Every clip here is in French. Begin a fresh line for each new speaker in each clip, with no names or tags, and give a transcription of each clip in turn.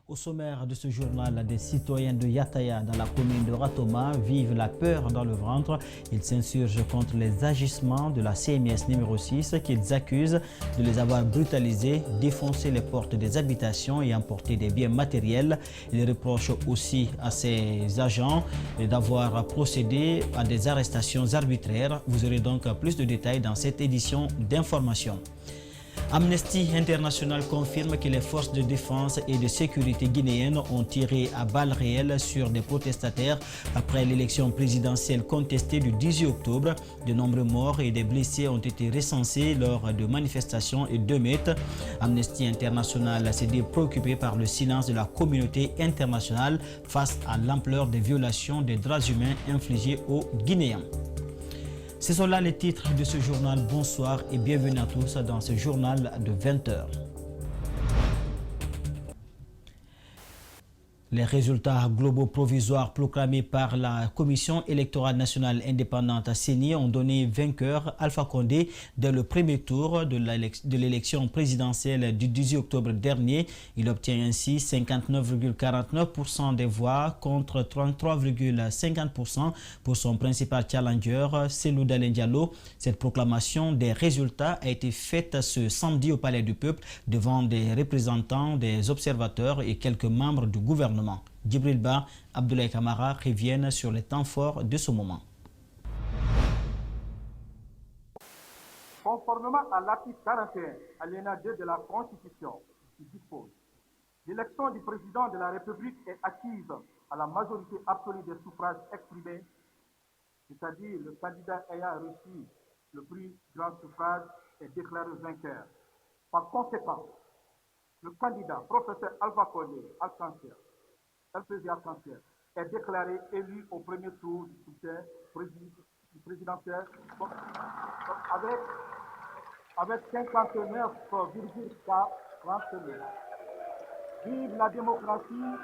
Au sommaire de ce journal, des citoyens de Yataya dans la commune de Ratoma vivent la peur dans le ventre. Ils s'insurgent contre les agissements de la CMS numéro 6 qu'ils accusent de les avoir brutalisés, défoncé les portes des habitations et emporté des biens matériels. Ils reprochent aussi à ces agents d'avoir procédé à des arrestations arbitraires. Vous aurez donc plus de détails dans cette édition d'information. Amnesty International confirme que les forces de défense et de sécurité guinéennes ont tiré à balles réelles sur des protestataires après l'élection présidentielle contestée du 18 octobre. De nombreux morts et des blessés ont été recensés lors de manifestations et d'émeutes. Amnesty International s'est dit préoccupé par le silence de la communauté internationale face à l'ampleur des violations des droits humains infligées aux Guinéens. Ce sont là les titres de ce journal. Bonsoir et bienvenue à tous dans ce journal de 20 h. Les résultats globaux provisoires proclamés par la Commission électorale nationale indépendante CENI ont donné vainqueur Alpha Condé dès le premier tour de l'élection présidentielle du 18 octobre dernier. Il obtient ainsi 59,49% des voix contre 33,50% pour son principal challenger, Cellou Dalein Diallo. Cette proclamation des résultats a été faite ce samedi au Palais du Peuple devant des représentants, des observateurs et quelques membres du gouvernement. Djibril Ba, Abdoulaye Kamara reviennent sur les temps forts de ce moment.
Conformément à l'article 41, alinéa 2 de la Constitution, qui dispose l'élection du président de la République est acquise à la majorité absolue des suffrages exprimés, c'est-à-dire le candidat ayant reçu le plus grand suffrage est déclaré vainqueur. Par conséquent, le candidat, professeur Alpha Condé, est déclaré élu au premier tour du scrutin présidentiel avec 59,49%. Vive la démocratie,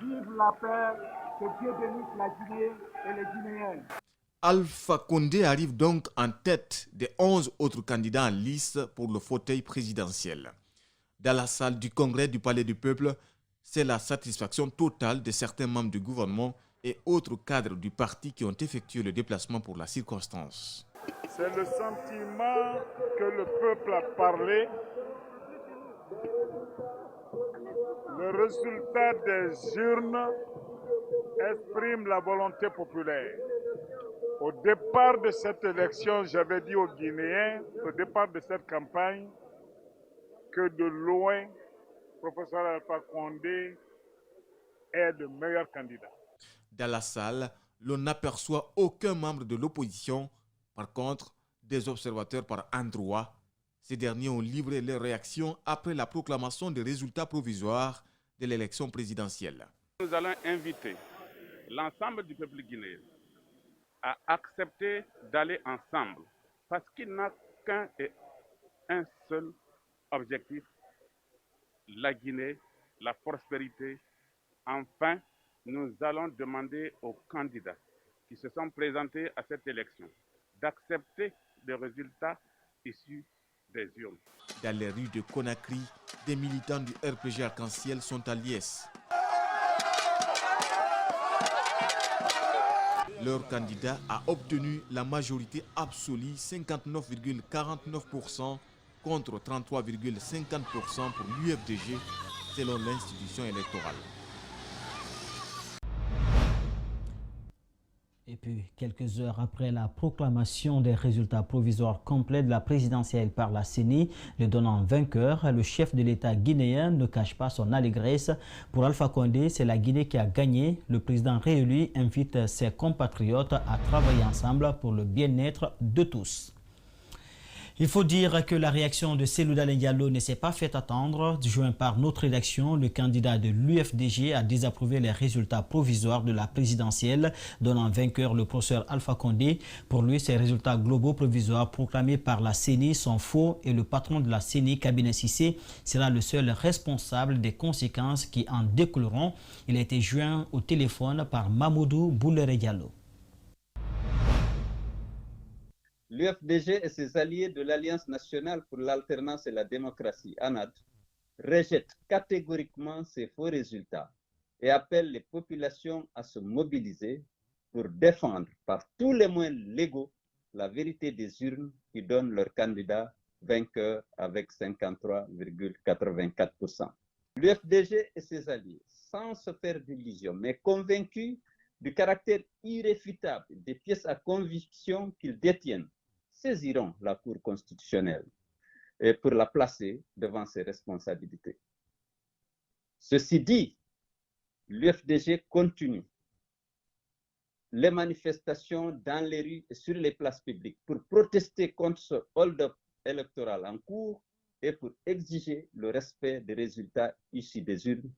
vive la paix, que Dieu bénisse la Guinée et les Guinéens.
Alpha Condé arrive donc en tête des 11 autres candidats en lice pour le fauteuil présidentiel. Dans la salle du congrès du Palais du Peuple, c'est la satisfaction totale de certains membres du gouvernement et autres cadres du parti qui ont effectué le déplacement pour la circonstance.
C'est le sentiment que le peuple a parlé. Le résultat des urnes exprime la volonté populaire. Au départ de cette élection, j'avais dit aux Guinéens, au départ de cette campagne, que de loin, professeur Alpha Condé est le meilleur candidat.
Dans la salle, l'on n'aperçoit aucun membre de l'opposition. Par contre, des observateurs par endroits. Ces derniers ont livré leurs réactions après la proclamation des résultats provisoires de l'élection présidentielle.
Nous allons inviter l'ensemble du peuple guinéen à accepter d'aller ensemble parce qu'il n'a qu'un et un seul objectif, la Guinée, la prospérité. Enfin, nous allons demander aux candidats qui se sont présentés à cette élection d'accepter les résultats issus des urnes.
Dans les rues de Conakry, des militants du RPG Arc-en-Ciel sont à Liès. Leur candidat a obtenu la majorité absolue, 59,49% contre 33,50% pour l'UFDG, selon l'institution électorale.
Et puis, quelques heures après la proclamation des résultats provisoires complets de la présidentielle par la CENI, le donnant vainqueur, le chef de l'État guinéen ne cache pas son allégresse. Pour Alpha Condé, c'est la Guinée qui a gagné. Le président réélu invite ses compatriotes à travailler ensemble pour le bien-être de tous. Il faut dire que la réaction de Cellou Dalein Diallo ne s'est pas fait attendre. Joint par notre rédaction, le candidat de l'UFDG a désapprouvé les résultats provisoires de la présidentielle, donnant vainqueur le professeur Alpha Condé. Pour lui, ces résultats globaux provisoires proclamés par la CENI sont faux et le patron de la CENI, Cabinet Cissé, sera le seul responsable des conséquences qui en découleront. Il a été joint au téléphone par Mamoudou Boulere Diallo.
L'UFDG et ses alliés de l'Alliance nationale pour l'alternance et la démocratie, ANAD, rejette catégoriquement ces faux résultats et appelle les populations à se mobiliser pour défendre par tous les moyens légaux la vérité des urnes qui donnent leur candidat vainqueur avec 53,84%. L'UFDG et ses alliés, sans se faire d'illusions, mais convaincus du caractère irréfutable des pièces à conviction qu'ils détiennent, saisiront la Cour constitutionnelle et pour la placer devant ses responsabilités. Ceci dit, l'UFDG continue les manifestations dans les rues et sur les places publiques pour protester contre ce hold-up électoral en cours et pour exiger le respect des résultats issus des urnes.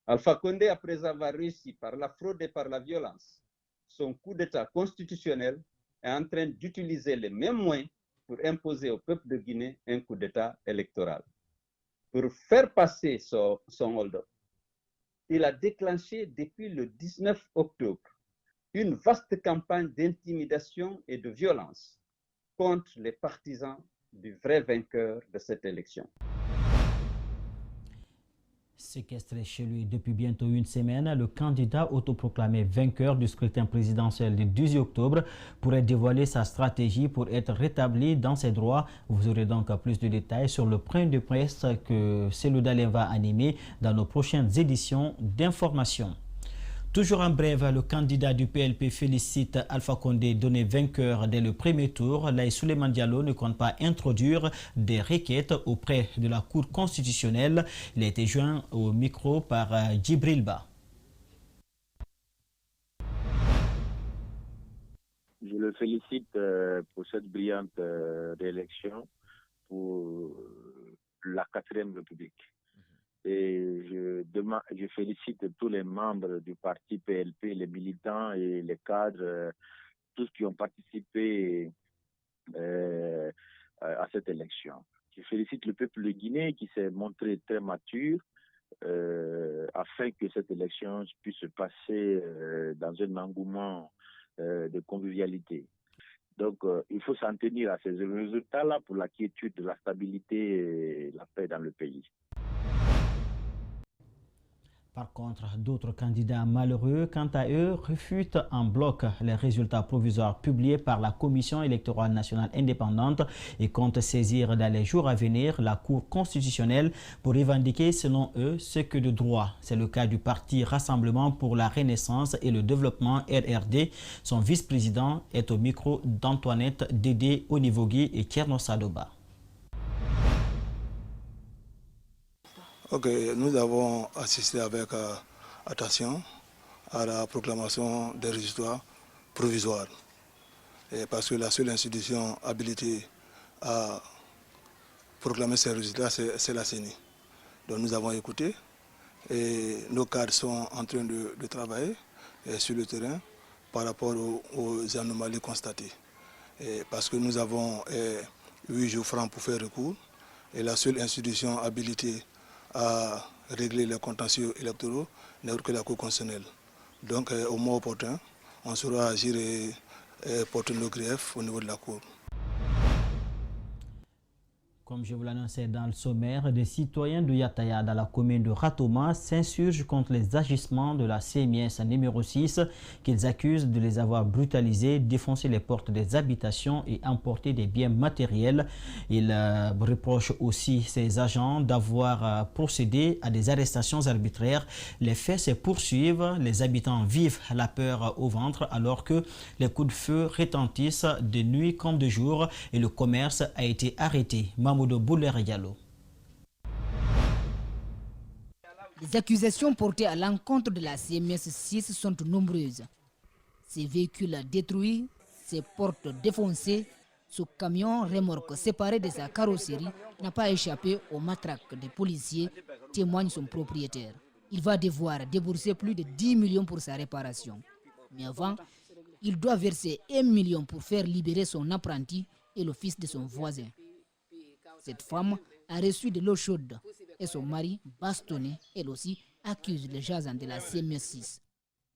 Alpha Condé, après avoir réussi par la fraude et par la violence son coup d'État constitutionnel, est en train d'utiliser les mêmes moyens pour imposer au peuple de Guinée un coup d'État électoral. Pour faire passer son hold-up, il a déclenché depuis le 19 octobre une vaste campagne d'intimidation et de violence contre les partisans du vrai vainqueur de cette élection.
Séquestré chez lui depuis bientôt une semaine, le candidat autoproclamé vainqueur du scrutin présidentiel du 18 octobre pourrait dévoiler sa stratégie pour être rétabli dans ses droits. Vous aurez donc plus de détails sur le point de presse que Célou Dalin va animer dans nos prochaines éditions d'information. Toujours en bref, le candidat du PLP félicite Alpha Condé donné vainqueur dès le premier tour. Laye Souleymane Diallo ne compte pas introduire des requêtes auprès de la Cour constitutionnelle. Il a été joint au micro par Djibril Ba.
Je le félicite pour cette brillante réélection pour la 4e République. Et je félicite tous les membres du parti PLP, les militants et les cadres, tous qui ont participé à cette élection. Je félicite le peuple de Guinée qui s'est montré très mature afin que cette élection puisse se passer dans un engouement de convivialité. Donc, il faut s'en tenir à ces résultats-là pour la quiétude, la stabilité et la paix dans le pays.
Par contre, d'autres candidats malheureux, quant à eux, réfutent en bloc les résultats provisoires publiés par la Commission électorale nationale indépendante et comptent saisir dans les jours à venir la Cour constitutionnelle pour revendiquer, selon eux, ce que de droit. C'est le cas du parti Rassemblement pour la Renaissance et le Développement RRD. Son vice-président est au micro d'Antoinette Dédé Onivogui et Tierno Sadoba.
Ok, nous avons assisté avec attention à la proclamation des résultats provisoires. Et parce que la seule institution habilitée à proclamer ces résultats, c'est la CENI. Donc nous avons écouté et nos cadres sont en train de travailler sur le terrain par rapport aux anomalies constatées. Et parce que nous avons 8 jours francs pour faire recours et la seule institution habilitée à régler les contentieux électoraux n'est autre que la Cour constitutionnelle. Donc au moment opportun, on saura agir et porter nos griefs au niveau de la Cour.
Comme je vous l'annonçais dans le sommaire, des citoyens de Yataya dans la commune de Ratoma s'insurgent contre les agissements de la CMS numéro 6 qu'ils accusent de les avoir brutalisés, défoncé les portes des habitations et emporté des biens matériels. Ils reprochent aussi ces agents d'avoir procédé à des arrestations arbitraires. Les faits se poursuivent, les habitants vivent la peur au ventre alors que les coups de feu retentissent de nuit comme de jour et le commerce a été arrêté.
Les accusations portées à l'encontre de la CMS 6 sont nombreuses. Ces véhicules détruits, ces portes défoncées, ce camion remorque séparé de sa carrosserie n'a pas échappé aux matraques des policiers, témoigne son propriétaire. Il va devoir débourser plus de 10 millions pour sa réparation. Mais avant, il doit verser 1 million pour faire libérer son apprenti et le fils de son voisin. Cette femme a reçu de l'eau chaude et son mari, bastonné, elle aussi, accuse les agents de la CMS6.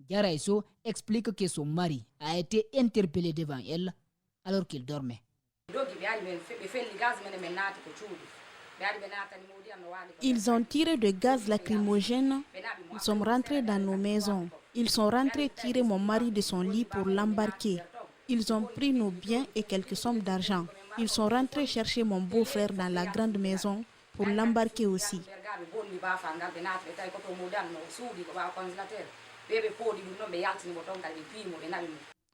Garaiso explique que son mari a été interpellé devant elle alors qu'il dormait.
Ils ont tiré de gaz lacrymogène. Nous sommes rentrés dans nos maisons. Ils sont rentrés tirer mon mari de son lit pour l'embarquer. Ils ont pris nos biens et quelques sommes d'argent. Ils sont rentrés chercher mon beau-frère dans la grande maison pour l'embarquer aussi.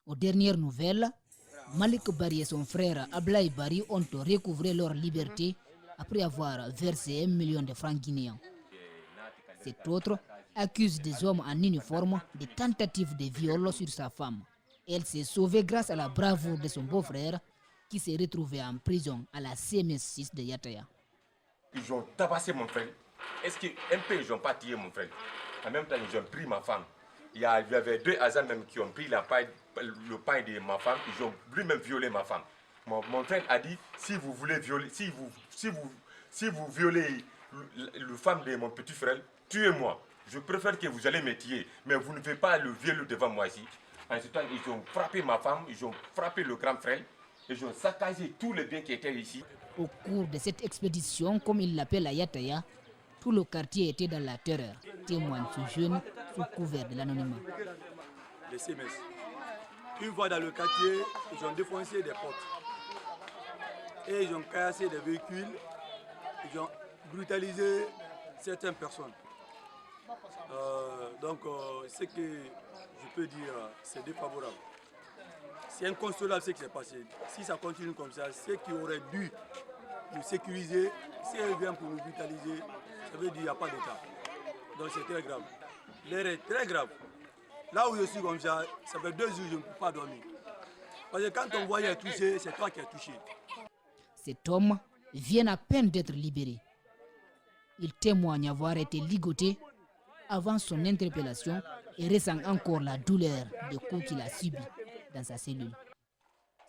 Aux dernières nouvelles, Malik Bari et son frère Ablaï Bari ont recouvré leur liberté après avoir versé 1 million de francs guinéens. Cet autre accuse des hommes en uniforme de tentatives de viol sur sa femme. Elle s'est sauvée grâce à la bravoure de son beau-frère qui s'est retrouvé en prison à la CMS 6 de Yataya.
Ils ont tabassé mon frère. Est-ce qu'un peu ils n'ont pas tiré mon frère? En même temps, ils ont pris ma femme. Il y avait 2 hasards même qui ont pris le pain de ma femme. Ils ont lui-même violé ma femme. Mon frère a dit, si vous voulez violer, si vous violez le femme de mon petit frère, tuez-moi. Je préfère que vous allez me tuer, mais vous ne faites pas le viol devant moi ici. En ce temps, ils ont frappé ma femme, ils ont frappé le grand frère, ils ont saccagé tous les biens qui étaient ici.
Au cours de cette expédition, comme il l'appelle à Yataya, tout le quartier était dans la terreur, témoigne ce jeune sous couvert de l'anonymat.
Les CMS. Une fois dans le quartier, ils ont défoncé des portes. Et ils ont cassé des véhicules, ils ont brutalisé certaines personnes. Ce que je peux dire, c'est défavorable. C'est inconsolable ce qui s'est passé. Si ça continue comme ça, ceux qui auraient dû nous sécuriser, si elles viennent pour nous brutaliser, ça veut dire qu'il n'y a pas d'État. Donc c'est très grave. L'air est très grave. Là où je suis comme ça fait 2 jours que je ne peux pas dormir. Parce que quand on voyait toucher, c'est toi qui as touché.
Cet homme vient à peine d'être libéré. Il témoigne avoir été ligoté avant son interpellation et ressent encore la douleur des coups qu'il a subis dans sa cellule.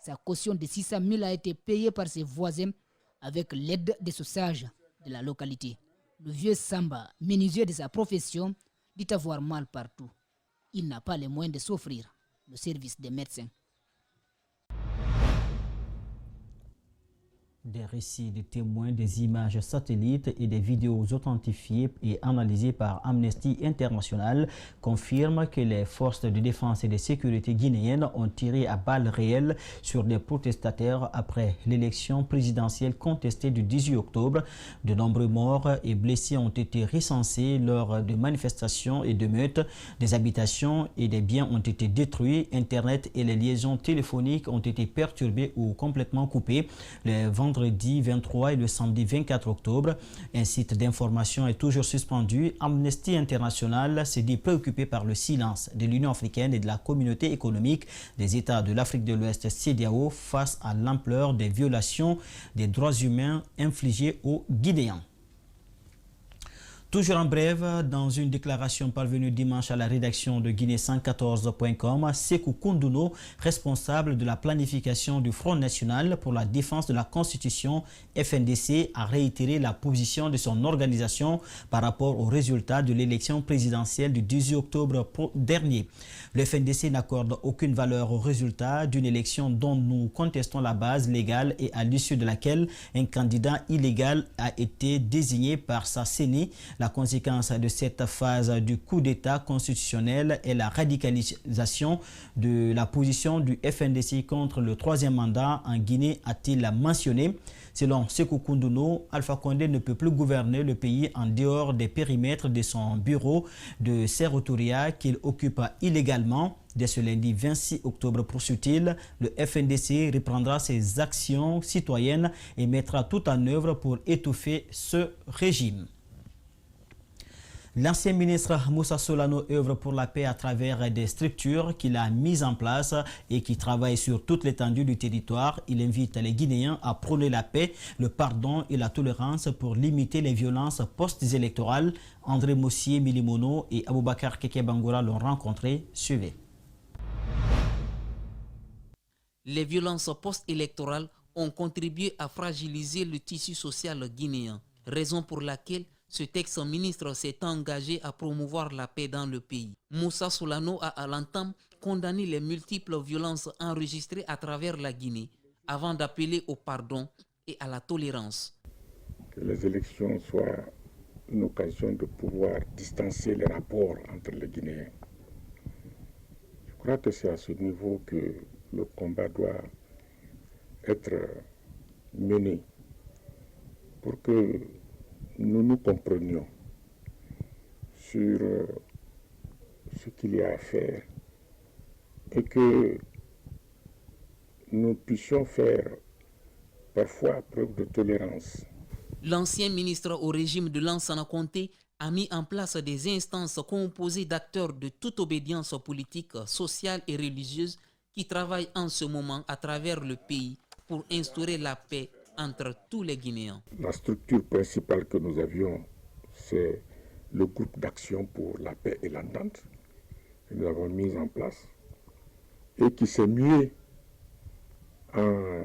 Sa caution de 600 000 a été payée par ses voisins avec l'aide des sages de la localité. Le vieux Samba, menuisier de sa profession, dit avoir mal partout. Il n'a pas les moyens de s'offrir le service des médecins.
Des récits de témoins, des images satellites et des vidéos authentifiées et analysées par Amnesty International confirment que les forces de défense et de sécurité guinéennes ont tiré à balles réelles sur des protestataires après l'élection présidentielle contestée du 18 octobre. De nombreux morts et blessés ont été recensés lors de manifestations et de meutes. Des habitations et des biens ont été détruits. Internet et les liaisons téléphoniques ont été perturbées ou complètement coupées. Le vendredi 23 et le samedi 24 octobre. Un site d'information est toujours suspendu. Amnesty International s'est dit préoccupé par le silence de l'Union africaine et de la communauté économique des États de l'Afrique de l'Ouest CEDEAO face à l'ampleur des violations des droits humains infligées aux Guinéens. Toujours en bref, dans une déclaration parvenue dimanche à la rédaction de Guinée114.com, Sékou Koundouno, responsable de la planification du Front National pour la défense de la Constitution, FNDC, a réitéré la position de son organisation par rapport aux résultats de l'élection présidentielle du 18 octobre dernier. Le FNDC n'accorde aucune valeur aux résultats d'une élection dont nous contestons la base légale et à l'issue de laquelle un candidat illégal a été désigné par sa CENI. La conséquence de cette phase du coup d'État constitutionnel est la radicalisation de la position du FNDC contre le 3e mandat en Guinée, a-t-il mentionné. Selon Sékou Koundouno, Alpha Condé ne peut plus gouverner le pays en dehors des périmètres de son bureau de Séroutoria qu'il occupe illégalement. Dès ce lundi 26 octobre, poursuit-il, le FNDC reprendra ses actions citoyennes et mettra tout en œuvre pour étouffer ce régime. L'ancien ministre Moussa Solano œuvre pour la paix à travers des structures qu'il a mises en place et qui travaillent sur toute l'étendue du territoire. Il invite les Guinéens à prôner la paix, le pardon et la tolérance pour limiter les violences post-électorales. André Mossier Milimono et Aboubakar Keke Bangoura l'ont rencontré. Suivez.
Les violences post-électorales ont contribué à fragiliser le tissu social guinéen, raison pour laquelle ce ex-ministre s'est engagé à promouvoir la paix dans le pays. Moussa Solano a à l'entame condamné les multiples violences enregistrées à travers la Guinée avant d'appeler au pardon et à la tolérance.
que les élections soient une occasion de pouvoir distancer les rapports entre les Guinéens. Je crois que c'est à ce niveau que le combat doit être mené pour que nous nous comprenions sur ce qu'il y a à faire et que nous puissions faire parfois preuve de tolérance.
L'ancien ministre au régime de Lansana Conté a mis en place des instances composées d'acteurs de toute obédience politique, sociale et religieuse qui travaillent en ce moment à travers le pays pour instaurer la paix entre tous les Guinéens.
La structure principale que nous avions, c'est le groupe d'action pour la paix et l'entente que nous avons mis en place et qui s'est mué en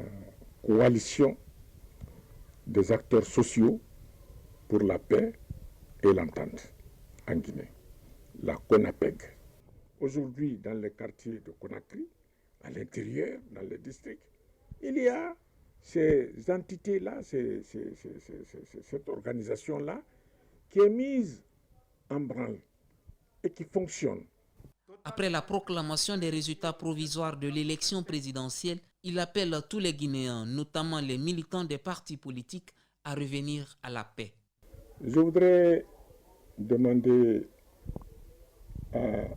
coalition des acteurs sociaux pour la paix et l'entente en Guinée, la CONAPEG. Aujourd'hui, dans les quartiers de Conakry, à l'intérieur, dans les districts, il y a ces entités-là, cette organisation-là qui est mise en branle et qui fonctionne.
Après la proclamation des résultats provisoires de l'élection présidentielle, il appelle tous les Guinéens, notamment les militants des partis politiques, à revenir à la paix.
Je voudrais demander à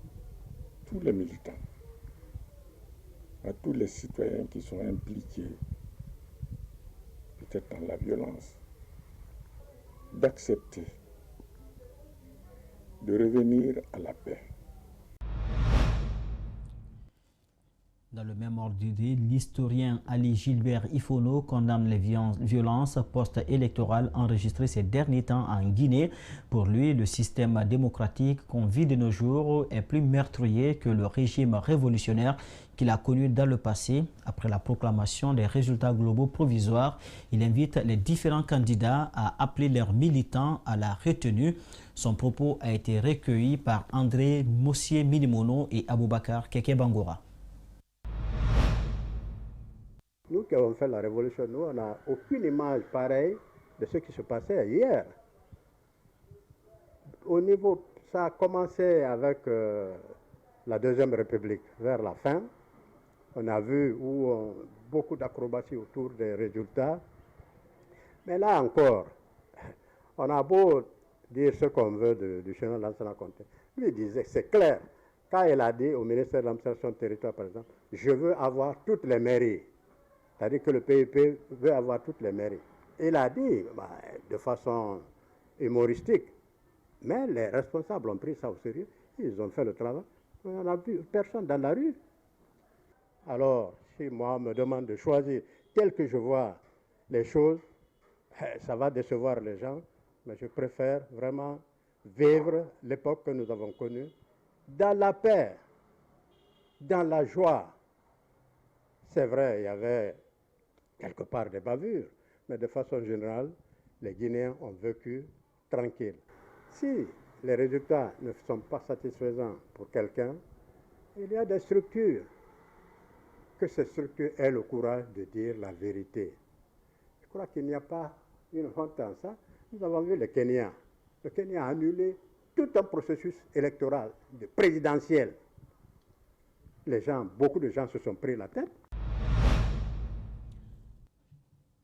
tous les militants, à tous les citoyens qui sont impliqués, peut-être dans la violence, d'accepter de revenir à la paix.
Dans le même ordre d'idée, l'historien Ali Gilbert Ifono condamne les violences post-électorales enregistrées ces derniers temps en Guinée. Pour lui, le système démocratique qu'on vit de nos jours est plus meurtrier que le régime révolutionnaire qu'il a connu dans le passé. Après la proclamation des résultats globaux provisoires, il invite les différents candidats à appeler leurs militants à la retenue. Son propos a été recueilli par André Mossier-Minimono et Aboubakar Keke-Bangora.
Nous qui avons fait la révolution, nous, on n'a aucune image pareille de ce qui se passait hier. Au niveau, ça a commencé avec la Deuxième République, vers la fin. On a vu beaucoup d'acrobaties autour des résultats. Mais là encore, on a beau dire ce qu'on veut du général Lansana Conté. Lui il disait, c'est clair, quand il a dit au ministère de l'administration territoriale, par exemple, je veux avoir toutes les mairies. C'est-à-dire que le PIP veut avoir toutes les mairies. Il a dit, de façon humoristique, mais les responsables ont pris ça au sérieux, ils ont fait le travail. On n'a vu personne dans la rue. Alors, si moi on me demande de choisir tel que je vois les choses, ça va décevoir les gens, mais je préfère vraiment vivre l'époque que nous avons connue dans la paix, dans la joie. C'est vrai, il y avait quelque part des bavures, mais de façon générale, les Guinéens ont vécu tranquille. Si les résultats ne sont pas satisfaisants pour quelqu'un, il y a des structures. Que ces structures aient le courage de dire la vérité. Je crois qu'il n'y a pas une honte en ça. Nous avons vu le Kenya. Le Kenya a annulé tout un processus électoral, présidentiel. Beaucoup de gens se sont pris la tête.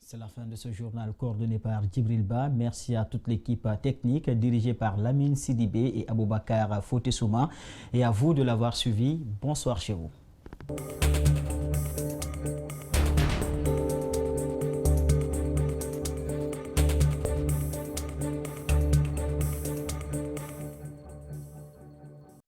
C'est la fin de ce journal coordonné par Djibril Ba. Merci à toute l'équipe technique dirigée par Lamine Sidibé et Aboubakar Fotesouma. Et à vous de l'avoir suivi. Bonsoir chez vous.